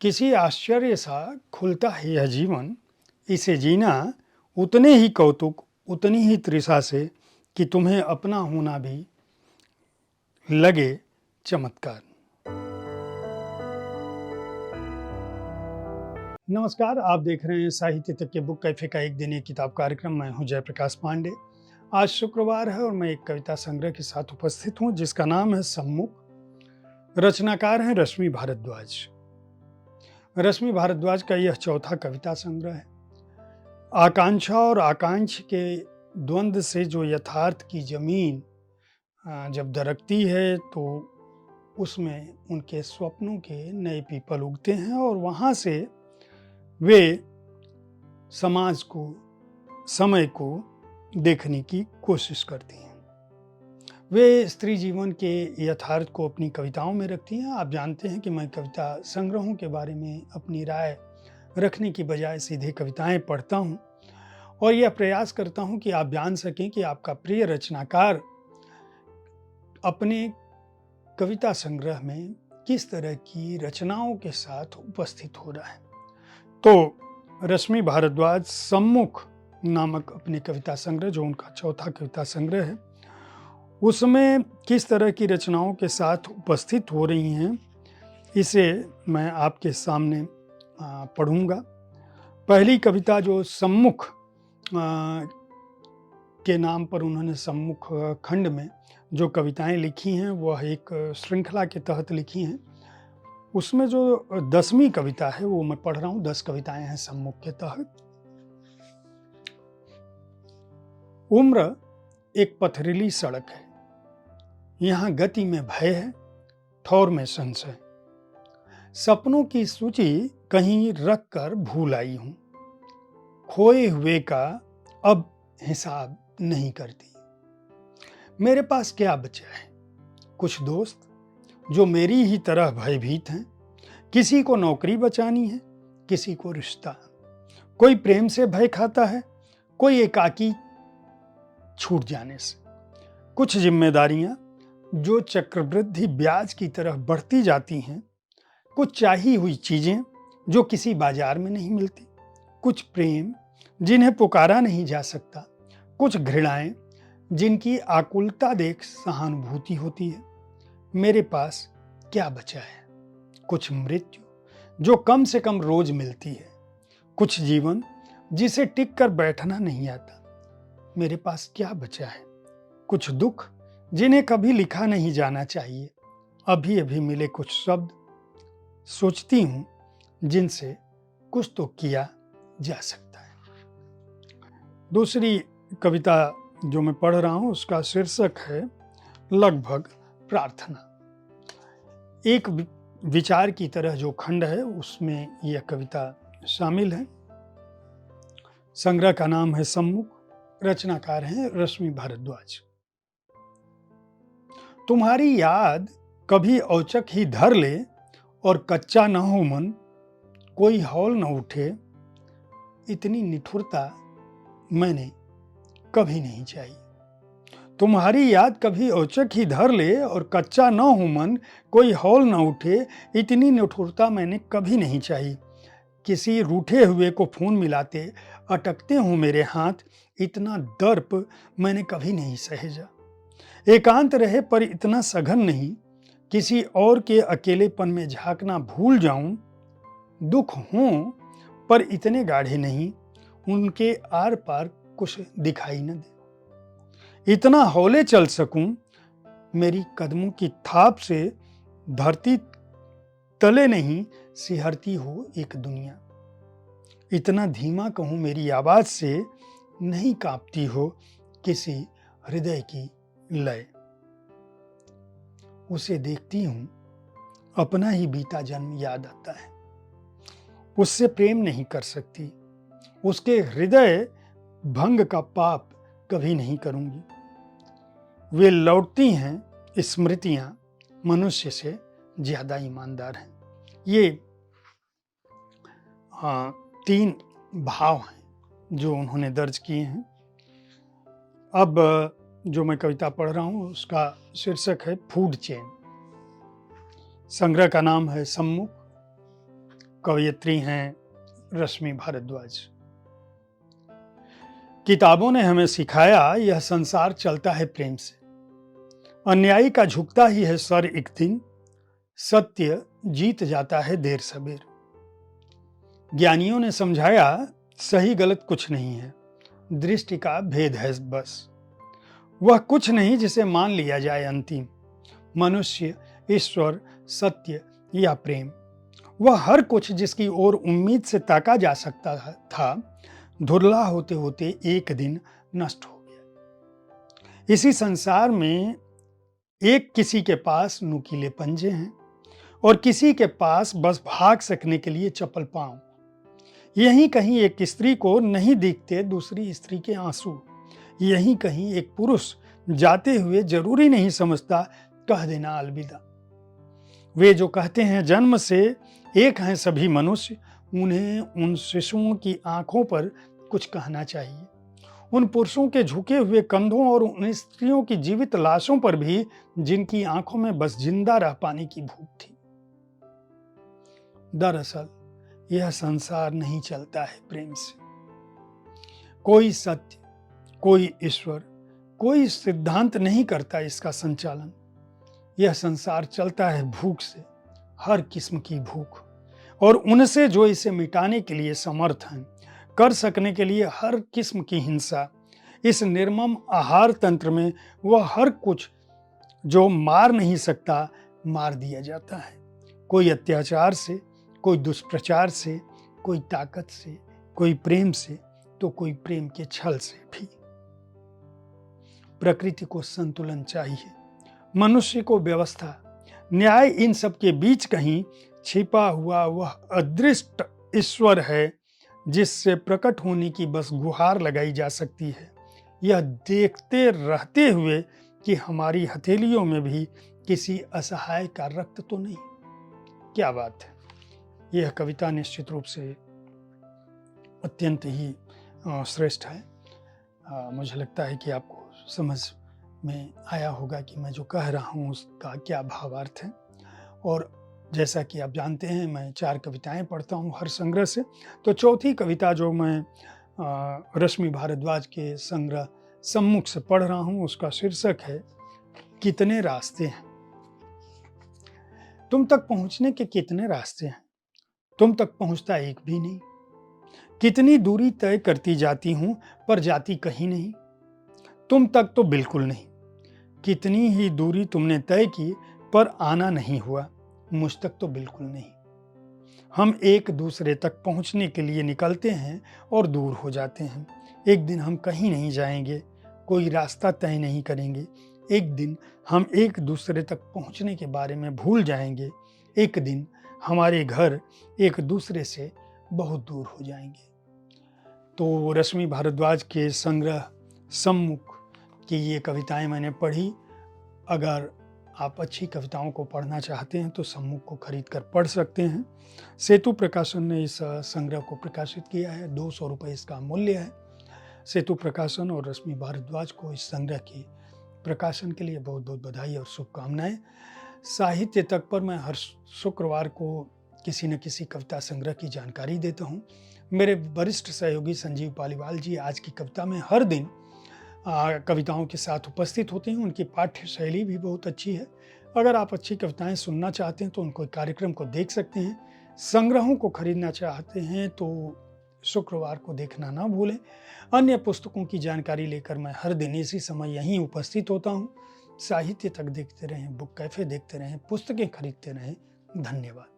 किसी आश्चर्य सा खुलता है यह जीवन, इसे जीना उतने ही कौतुक, उतनी ही तृषा से कि तुम्हें अपना होना भी लगे चमत्कार। नमस्कार, आप देख रहे हैं साहित्य तक के बुक कैफे का एक दिन एक किताब कार्यक्रम। मैं हूं जयप्रकाश पांडे। आज शुक्रवार है और मैं एक कविता संग्रह के साथ उपस्थित हूं जिसका नाम है सम्मुख। रचनाकार हैं रश्मि भारद्वाज। रश्मि भारद्वाज का यह चौथा कविता संग्रह है। आकांक्षा और आकांक्ष के द्वंद्व से जो यथार्थ की जमीन जब दरकती है तो उसमें उनके स्वप्नों के नए पीपल उगते हैं और वहाँ से वे समाज को, समय को देखने की कोशिश करती हैं। वे स्त्री जीवन के यथार्थ को अपनी कविताओं में रखती हैं। आप जानते हैं कि मैं कविता संग्रहों के बारे में अपनी राय रखने की बजाय सीधे कविताएं पढ़ता हूं और यह प्रयास करता हूं कि आप जान सकें कि आपका प्रिय रचनाकार अपने कविता संग्रह में किस तरह की रचनाओं के साथ उपस्थित हो रहा है। तो रश्मि भारद्वाज सम्मुख नामक अपने कविता संग्रह, जो उनका चौथा कविता संग्रह है, उसमें किस तरह की रचनाओं के साथ उपस्थित हो रही हैं, इसे मैं आपके सामने पढ़ूंगा। पहली कविता जो सम्मुख के नाम पर उन्होंने सम्मुख खंड में जो कविताएं लिखी हैं वह एक श्रृंखला के तहत लिखी हैं। उसमें जो 10वीं कविता है वो मैं पढ़ रहा हूँ। 10 कविताएं हैं सम्मुख के तहत। उम्र एक पथरीली सड़क है, यहाँ गति में भय है, ठौर में संशय। सपनों की सूची कहीं रख कर भूल आई हूँ, खोए हुए का अब हिसाब नहीं करती। मेरे पास क्या बचा है? कुछ दोस्त जो मेरी ही तरह भयभीत हैं। किसी को नौकरी बचानी है, किसी को रिश्ता। कोई प्रेम से भय खाता है, कोई एकाकी छूट जाने से। कुछ जिम्मेदारियां जो चक्रवृद्धि ब्याज की तरह बढ़ती जाती हैं। कुछ चाही हुई चीजें जो किसी बाजार में नहीं मिलती। कुछ प्रेम जिन्हें पुकारा नहीं जा सकता। कुछ घृणाएं जिनकी आकुलता देख सहानुभूति होती है। मेरे पास क्या बचा है? कुछ मृत्यु जो कम से कम रोज मिलती है। कुछ जीवन जिसे टिक कर बैठना नहीं आता। मेरे पास क्या बचा है? कुछ दुख जिन्हें कभी लिखा नहीं जाना चाहिए। अभी अभी मिले कुछ शब्द, सोचती हूं जिनसे कुछ तो किया जा सकता है। दूसरी कविता जो मैं पढ़ रहा हूं उसका शीर्षक है लगभग प्रार्थना। एक विचार की तरह जो खंड है उसमें यह कविता शामिल है। संग्रह का नाम है सम्मुख। रचनाकार हैं रश्मि भारद्वाज। तुम्हारी याद कभी औचक ही धर ले और कच्चा न हो मन, कोई हौल न उठे, इतनी निठुरता मैंने कभी नहीं चाहिए। तुम्हारी याद कभी औचक ही धर ले और कच्चा न हो मन, कोई हौल न उठे, इतनी निठुरता मैंने कभी नहीं चाहिए। किसी रूठे हुए को फोन मिलाते अटकते हो मेरे हाथ, इतना दर्प मैंने कभी नहीं सहेजा। एकांत रहे पर इतना सघन नहीं, किसी और के अकेलेपन में झांकना भूल जाऊं। दुख हों पर इतने गाढ़े नहीं, उनके आर पार कुछ दिखाई न दे। इतना हौले चल सकूं, मेरी कदमों की थाप से धरती तले नहीं सिहरती हो एक दुनिया। इतना धीमा कहूं मेरी आवाज से नहीं कांपती हो किसी हृदय की लय। उसे देखती हूं, अपना ही बीता जन्म याद आता है। उससे प्रेम नहीं कर सकती, उसके हृदय भंग का पाप कभी नहीं करूंगी। वे लौटती हैं स्मृतियां, मनुष्य से ज्यादा ईमानदार हैं। ये 3 भाव हैं जो उन्होंने दर्ज किए हैं। अब जो मैं कविता पढ़ रहा हूँ उसका शीर्षक है फूड चेन। संग्रह का नाम है सम्मुख। कवयित्री हैं रश्मि भारद्वाज। किताबों ने हमें सिखाया यह संसार चलता है प्रेम से, अन्यायी का झुकता ही है सर एक दिन, सत्य जीत जाता है देर सबेर। ज्ञानियों ने समझाया सही गलत कुछ नहीं है, दृष्टि का भेद है बस। वह कुछ नहीं जिसे मान लिया जाए अंतिम, मनुष्य, ईश्वर, सत्य या प्रेम। वह हर कुछ जिसकी ओर उम्मीद से ताका जा सकता था, धुरला होते होते एक दिन नष्ट हो गया। इसी संसार में एक किसी के पास नुकीले पंजे हैं और किसी के पास बस भाग सकने के लिए चपल पांव। यहीं कहीं एक स्त्री को नहीं दिखते दूसरी स्त्री के आंसू। यहीं कहीं एक पुरुष जाते हुए जरूरी नहीं समझता कह देना अलविदा। वे जो कहते हैं जन्म से एक हैं सभी मनुष्य, उन्हें उन शिशुओं की आंखों पर कुछ कहना चाहिए। उन पुरुषों के झुके हुए कंधों और उन स्त्रियों की जीवित लाशों पर भी, जिनकी आंखों में बस जिंदा रह पाने की भूख थी। दरअसल यह संसार नहीं चलता है प्रेम से। कोई सत्य, कोई ईश्वर, कोई सिद्धांत नहीं करता इसका संचालन। यह संसार चलता है भूख से, हर किस्म की भूख, और उनसे जो इसे मिटाने के लिए समर्थ हैं, कर सकने के लिए हर किस्म की हिंसा। इस निर्मम आहार तंत्र में वह हर कुछ जो मार नहीं सकता, मार दिया जाता है। कोई अत्याचार से, कोई दुष्प्रचार से, कोई ताकत से, कोई प्रेम से, तो कोई प्रेम के छल से भी। प्रकृति को संतुलन चाहिए, मनुष्य को व्यवस्था, न्याय। इन सब के बीच कहीं छिपा हुआ वह अदृष्ट ईश्वर है, जिससे प्रकट होने की बस गुहार लगाई जा सकती है, यह देखते रहते हुए कि हमारी हथेलियों में भी किसी असहाय का रक्त तो नहीं। क्या बात है! यह कविता निश्चित रूप से अत्यंत ही श्रेष्ठ है। मुझे लगता है कि आपको समझ में आया होगा कि मैं जो कह रहा हूँ उसका क्या भावार्थ है। और जैसा कि आप जानते हैं, मैं 4 कविताएं पढ़ता हूँ हर संग्रह से। तो चौथी कविता जो मैं रश्मि भारद्वाज के संग्रह सम्मुख से पढ़ रहा हूँ, उसका शीर्षक है कितने रास्ते हैं। तुम तक पहुंचने के कितने रास्ते हैं, तुम तक पहुंचता एक भी नहीं। कितनी दूरी तय करती जाती हूं पर जाती कहीं नहीं, तुम तक तो बिल्कुल नहीं। कितनी ही दूरी तुमने तय की पर आना नहीं हुआ, मुझ तक तो बिल्कुल नहीं। हम एक दूसरे तक पहुंचने के लिए निकलते हैं और दूर हो जाते हैं। एक दिन हम कहीं नहीं जाएंगे, कोई रास्ता तय नहीं करेंगे। एक दिन हम एक दूसरे तक पहुंचने के बारे में भूल जाएंगे। एक दिन हमारे घर एक दूसरे से बहुत दूर हो जाएंगे। तो रश्मि भारद्वाज के संग्रह सम्मुख की ये कविताएं मैंने पढ़ी। अगर आप अच्छी कविताओं को पढ़ना चाहते हैं तो सम्मुख को खरीद कर पढ़ सकते हैं। सेतु प्रकाशन ने इस संग्रह को प्रकाशित किया है, 200 रुपये इसका मूल्य है। सेतु प्रकाशन और रश्मि भारद्वाज को इस संग्रह के प्रकाशन के लिए बहुत बहुत बधाई और शुभकामनाएं। साहित्य तक पर मैं हर शुक्रवार को किसी न किसी कविता संग्रह की जानकारी देता हूँ। मेरे वरिष्ठ सहयोगी संजीव पालीवाल जी आज की कविता में हर दिन कविताओं के साथ उपस्थित होते हैं। उनकी पाठ्य शैली भी बहुत अच्छी है। अगर आप अच्छी कविताएं सुनना चाहते हैं तो उनको कार्यक्रम को देख सकते हैं। संग्रहों को खरीदना चाहते हैं तो शुक्रवार को देखना ना भूलें। अन्य पुस्तकों की जानकारी लेकर मैं हर दिन इसी समय यहीं उपस्थित होता हूँ। साहित्य तक देखते रहें, बुक कैफे देखते रहें, पुस्तकें खरीदते रहें। धन्यवाद।